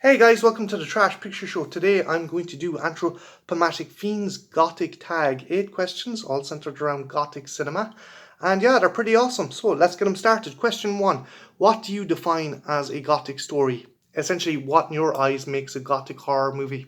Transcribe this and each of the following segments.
Hey guys, welcome to the Trash Picture Show. Today I'm going to do Anthropomantic Fiends Gothic Tag. 8 questions, all centered around Gothic cinema. And yeah, they're pretty awesome. So let's get them started. Question 1. What do you define as a Gothic story? Essentially, what in your eyes makes a Gothic horror movie?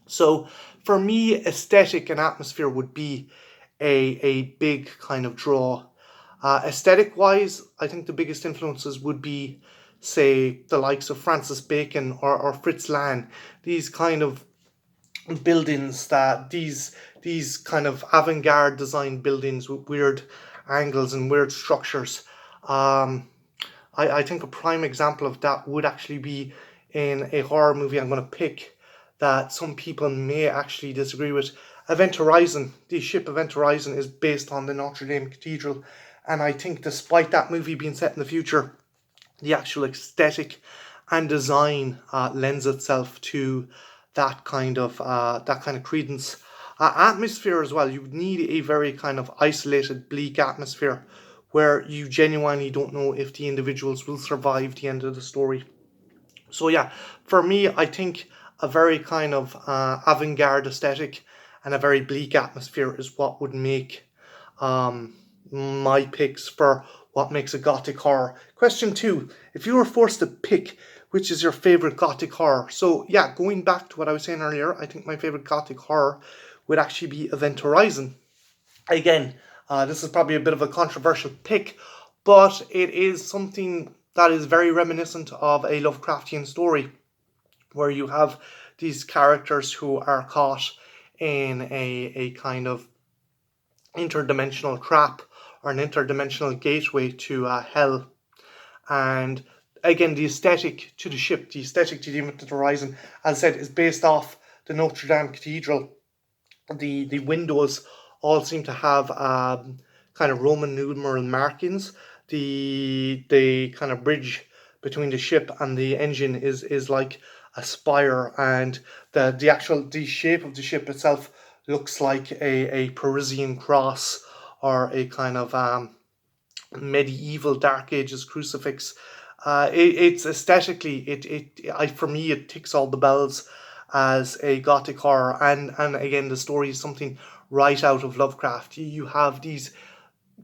So for me, aesthetic and atmosphere would be a big kind of draw. Aesthetic wise, I think the biggest influences would be, say, the likes of Francis Bacon or Fritz Lang. These kind of buildings that these kind of avant-garde design buildings with weird angles and weird structures. Um, I think a prime example of that would actually be in a horror movie I'm going to pick that some people may actually disagree with. Event Horizon, the ship Event Horizon, is based on the Notre Dame Cathedral, and I think despite that movie being set in the future, the actual aesthetic and design lends itself to that kind of credence. Atmosphere as well. You need a very kind of isolated, bleak atmosphere where you genuinely don't know if the individuals will survive the end of the story. So yeah, for me, I think a very kind of avant-garde aesthetic and a very bleak atmosphere is what would make my picks for what makes a Gothic horror. Question 2. If you were forced to pick which is your favorite Gothic horror. So yeah, going back to what I was saying earlier, I think my favorite Gothic horror would actually be Event Horizon. Again, this is probably a bit of a controversial pick, but it is something that is very reminiscent of a Lovecraftian story where you have these characters who are caught in a kind of interdimensional trap or an interdimensional gateway to hell. And again, the aesthetic to the ship, the aesthetic to the Event Horizon, as I said, is based off the Notre Dame Cathedral. The windows all seem to have kind of Roman numeral markings. The kind of bridge between the ship and the engine is like a spire, and the shape of the ship itself looks like a Parisian cross or a kind of medieval Dark Ages crucifix. It's aesthetically, for me, it ticks all the bells as a Gothic horror, and again, the story is something right out of Lovecraft. You have these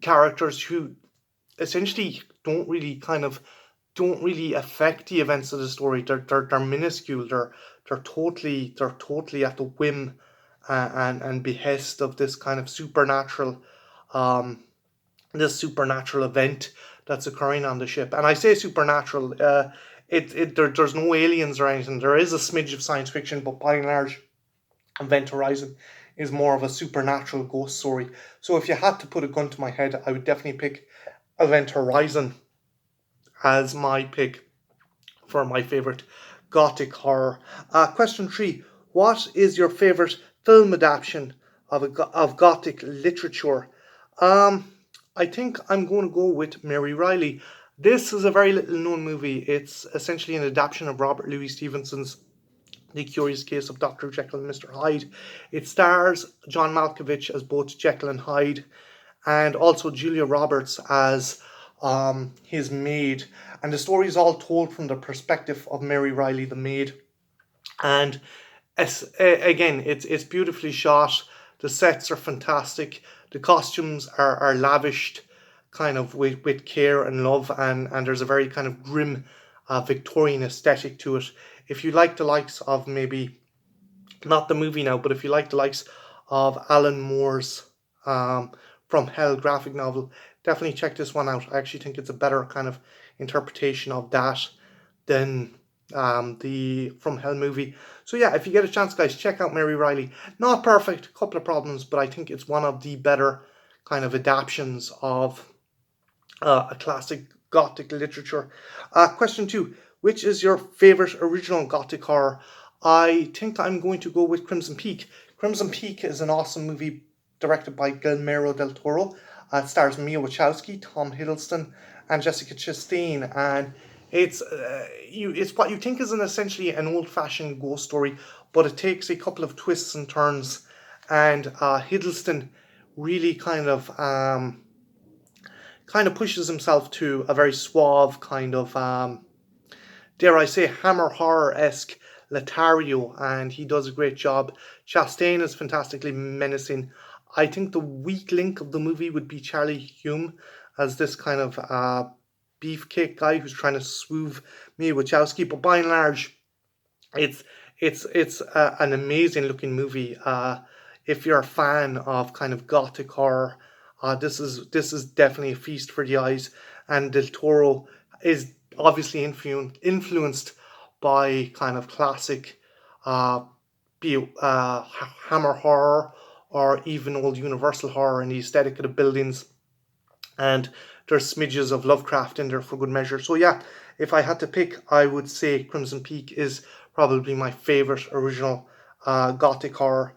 characters who essentially don't really affect the events of the story. They're minuscule. They're totally at the whim and behest of um, this supernatural event that's occurring on the ship. And I say supernatural, there's no aliens or anything. There is a smidge of science fiction, but by and large, Event Horizon is more of a supernatural ghost story. So if you had to put a gun to my head, I would definitely pick Event Horizon as my pick for my favorite Gothic horror. Question 3. What is your favorite film adaptation of Gothic literature? Um, I think I'm going to go with Mary Riley. This is a very little known movie. It's essentially an adaptation of Robert Louis Stevenson's The Curious Case of Dr. Jekyll and Mr. Hyde. It stars John Malkovich as both Jekyll and Hyde, and also Julia Roberts as his maid. And the story is all told from the perspective of Mary Riley, the maid. And again, it's beautifully shot. The sets are fantastic. The costumes are lavished, kind of with care and love, and there's a very kind of grim Victorian aesthetic to it. If you like the likes of maybe not the movie now, but if you like the likes of Alan Moore's um, From Hell graphic novel, definitely check this one out. I actually think it's a better kind of interpretation of that than the From Hell movie. So yeah, if you get a chance, guys, check out Mary Riley. Not perfect, a couple of problems, but I think it's one of the better kind of adaptations of a classic Gothic literature. Question 2. Which is your favorite original Gothic horror? I think I'm going to go with Crimson Peak. Crimson Peak is an awesome movie directed by Guillermo del Toro. It stars Mia Wachowski, Tom Hiddleston, and Jessica Chastain, and it's what you think is essentially an old-fashioned ghost story, but it takes a couple of twists and turns, and Hiddleston really kind of pushes himself to a very suave kind of dare I say, Hammer horror-esque Lothario, and he does a great job. Chastain is fantastically menacing. I think the weak link of the movie would be Charlie Hume as this kind of beefcake guy who's trying to swoove Mia Wachowski, but by and large, it's it's an amazing looking movie. If you're a fan of kind of gothic horror, this is definitely a feast for the eyes. And Del Toro is obviously influenced by kind of classic, uh, Hammer horror or even old Universal horror and the aesthetic of the buildings, and there's smidges of Lovecraft in there for good measure. So yeah, if I had to pick, I would say Crimson Peak is probably my favorite original Gothic horror.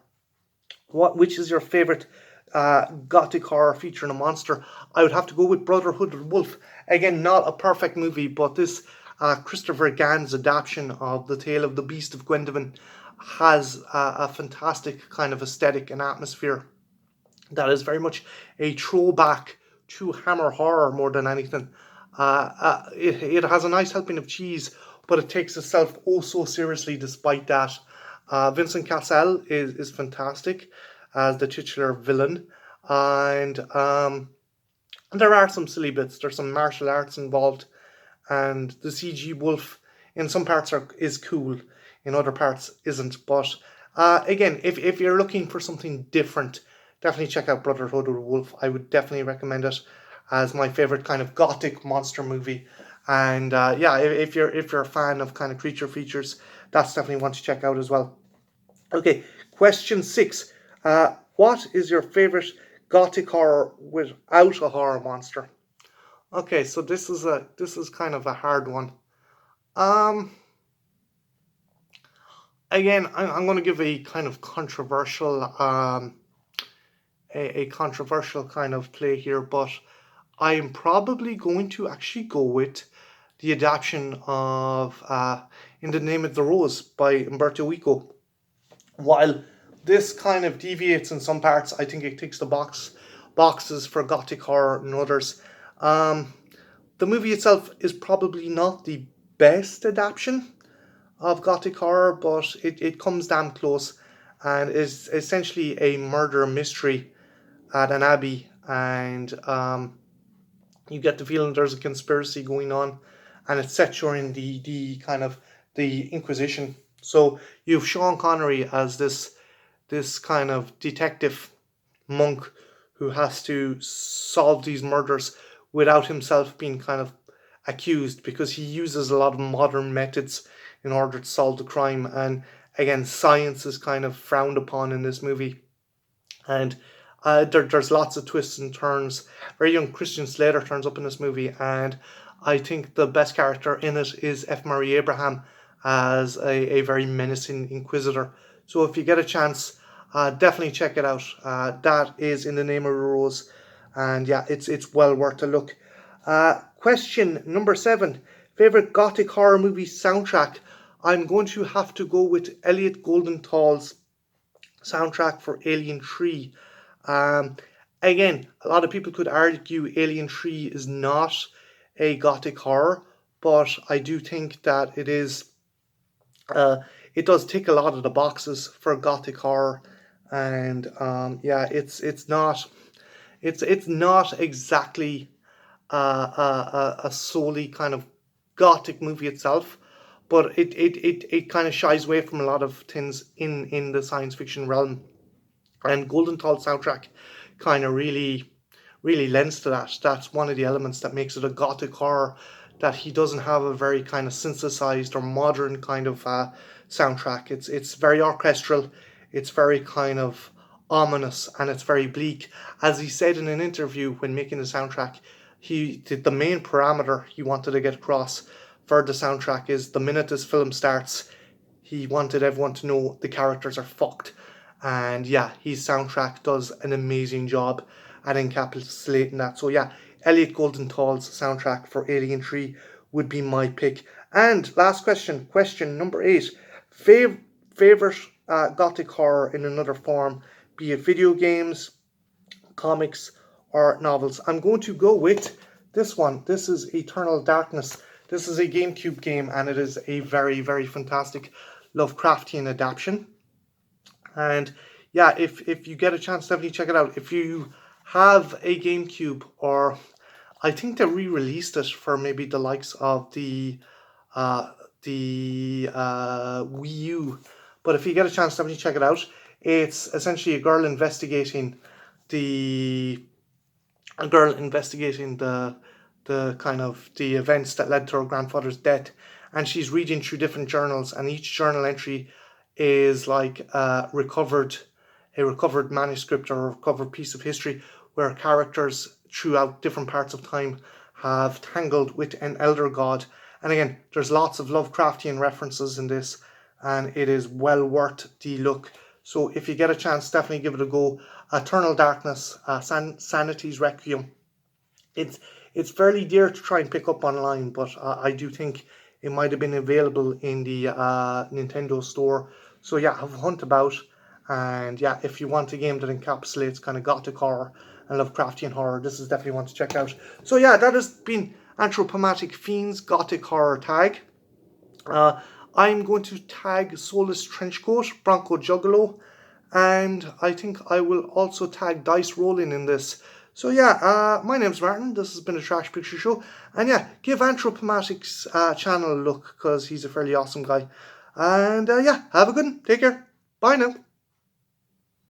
Which is your favorite Gothic horror featuring a monster? I would have to go with Brotherhood of the Wolf. Again, not a perfect movie, but this Christopher Gann's adaptation of The Tale of the Beast of Gwendolen has a fantastic kind of aesthetic and atmosphere that is very much a throwback to Hammer horror more than anything. It has a nice helping of cheese, but it takes itself oh so seriously despite that. Vincent Cassel is fantastic as the titular villain, and there are some silly bits. There's some martial arts involved, and the CG wolf in some parts is cool, in other parts isn't. But again, if you're looking for something different, definitely check out Brotherhood of the Wolf. I would definitely recommend it as my favorite kind of gothic monster movie. And yeah, if you're a fan of kind of creature features, that's definitely one to check out as well. Okay, question 6. What is your favorite gothic horror without a horror monster? Okay, so this is kind of a hard one. Um, Again, I'm going to give a kind of controversial a controversial kind of play here, but I am probably going to actually go with the adaptation of In the Name of the Rose by Umberto Eco. While this kind of deviates in some parts, I think it ticks the boxes for gothic horror and others. Um, the movie itself is probably not the best adaptation of gothic horror, but it comes damn close and is essentially a murder mystery at an abbey, and you get the feeling there's a conspiracy going on, and it's set during the kind of the Inquisition. So you've Sean Connery as this kind of detective monk who has to solve these murders without himself being kind of accused, because he uses a lot of modern methods in order to solve the crime. And again, science is kind of frowned upon in this movie. And there's lots of twists and turns. Very young Christian Slater turns up in this movie, and I think the best character in it is F. Murray Abraham as a very menacing inquisitor. So if you get a chance, definitely check it out. That is In the Name of a Rose, and yeah, it's well worth a look. Question number 7: favorite gothic horror movie soundtrack? I'm going to have to go with Elliot Goldenthal's soundtrack for Alien 3. Um, Again, a lot of people could argue Alien 3 is not a gothic horror, but I do think that uh, it does tick a lot of the boxes for gothic horror, and yeah, it's not exactly a solely kind of gothic movie itself, but it kind of shies away from a lot of things in the science fiction realm. And Goldenthal soundtrack kind of really lends to that. That's one of the elements that makes it a gothic horror. That he doesn't have a very kind of synthesized or modern kind of soundtrack. It's very orchestral. It's very kind of ominous, and it's very bleak. As he said in an interview when making the soundtrack, he did the main parameter he wanted to get across for the soundtrack is the minute this film starts, he wanted everyone to know the characters are fucked. And yeah, his soundtrack does an amazing job at encapsulating that. So yeah, Elliot Goldenthal's soundtrack for Alien 3 would be my pick. And last question number 8: favorite gothic horror in another form, be it video games, comics, or novels. I'm going to go with this one. This is Eternal Darkness. This is a GameCube game, and it is a very, very fantastic Lovecraftian adaptation. And yeah, if you get a chance, definitely check it out. If you have a GameCube, or I think they re-released it for maybe the likes of uh, the Wii U. But if you get a chance, definitely check it out. It's essentially the a girl investigating the kind of the events that led to her grandfather's death, and she's reading through different journals, and each journal entry is like a recovered manuscript or a recovered piece of history where characters throughout different parts of time have tangled with an elder god. And again, there's lots of Lovecraftian references in this, and it is well worth the look. So if you get a chance, definitely give it a go. Eternal Darkness, Sanity's Requiem. It's it's fairly dear to try and pick up online, but I do think it might have been available in the Nintendo store. So yeah, have a hunt about, and yeah, if you want a game that encapsulates kind of Gothic horror and Lovecraftian horror, this is definitely one to check out. So yeah, that has been Anthropomantic Fiends Gothic Horror Tag. Uh, I'm going to tag Soulless Trenchcoat, Bronco Juggalo, and I think I will also tag Dice Rolling in this. So yeah, my name's Martin. This has been a Trash Picture Show, and yeah, give Anthropomatic's channel a look because he's a fairly awesome guy. And yeah, have a good one. Take care. Bye now.